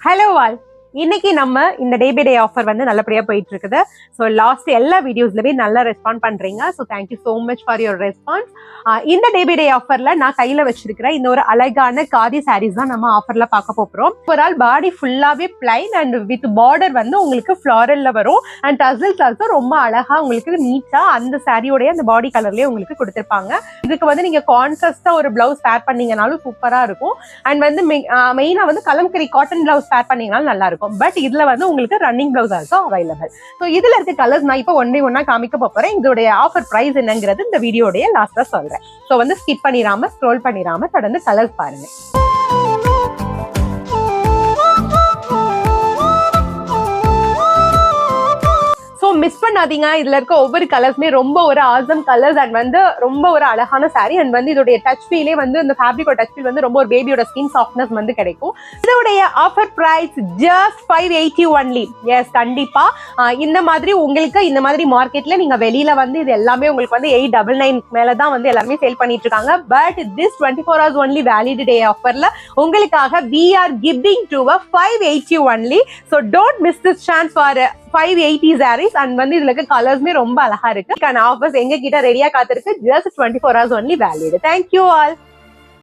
Hello all. இன்னைக்கு நம்ம இந்த டே பை டே ஆஃபர் வந்து நல்லபடியா போயிட்டு இருக்குது. ஸோ லாஸ்ட் எல்லா வீடியோஸ்லவே நல்லா ரெஸ்பாண்ட் பண்றீங்க. So thank you so much for your response. இந்த டே பை டே ஆஃபர்ல நான் கையில வச்சிருக்கிற இந்த ஒரு அழகான காதி சாரீஸ் தான் நம்ம ஆஃபர்ல பார்க்க போறோம். ஓவரால் பாடி ஃபுல்லாவே பிளைன் அண்ட் வித் பார்டர் வந்து உங்களுக்கு ஃபிளாரல்ல வரும் அண்ட் டசல்ஸ் ஆல்சோ ரொம்ப அழகா உங்களுக்கு நீட்டா அந்த சாரியோடைய அந்த பாடி கலர்லயே உங்களுக்கு கொடுத்திருப்பாங்க. இதுக்கு வந்து நீங்க கான்ட்ராஸ்டா ஒரு பிளவுஸ் பேர் பண்ணீங்கனாலும் சூப்பரா இருக்கும். அண்ட் வந்து மெயினா வந்து கலம்கரி காட்டன் பிளவுஸ் பேர் பண்ணீங்கனாலும் நல்லா இருக்கும். பட் இதுல வந்து உங்களுக்கு running blouse also available. So இதுல இருக்க கலர்ஸ் நான் இப்போ ஒன்னா காமிக்க போறேன். இதோடைய ஆஃபர் பிரைஸ் என்னங்கிறது இந்த வீடியோடைய லாஸ்டா சொல்றேன். ஸோ வந்து ஸ்கிப் பண்ணிடாம ஸ்க்ரோல் பண்ணிடாம தொடர்ந்து கலர்ஸ் பாருங்க. மிஸ் பண்ணாதீங்க. இதுல இருக்க ஒவ்வொரு கலர்ஸ்மே ரொம்ப ஒரு ஆசம் கலர்ஸ் அண்ட் வந்து ரொம்ப ஒரு அழகான சாரி அண்ட் வந்து இதோடைய டச் ஃபீலே வந்து இந்த ஃபேப்ரிக்கோட டச் ஃபீல் வந்து ரொம்ப ஒரு பேபியோட ஸ்கின் சாஃப்ட்னஸ் வந்து கிடைக்கும். இதோடைய offer price just 580 only. Yes, கண்டிப்பா இந்த மாதிரி உங்களுக்கு இந்த மாதிரி மார்க்கெட்ல நீங்க வெளியில வந்து இது எல்லாமே உங்களுக்கு வந்து 899 மேலதான் வந்து எல்லாருமே சேல் பண்ணிட்டு இருக்காங்க. But this 24 hours only valid day ஆஃபர்ல உங்களுக்காக we are giving to a 580 only. So don't miss this chance for 580 sarees. And வந்து இதுல இருக்க கலர்ஸ்மே ரொம்ப அழகா இருக்கு. ஆஃபர்ஸ் எங்க கிட்ட ரெடியா காத்திருக்கு. Just 24 hours only valid. Thank you all.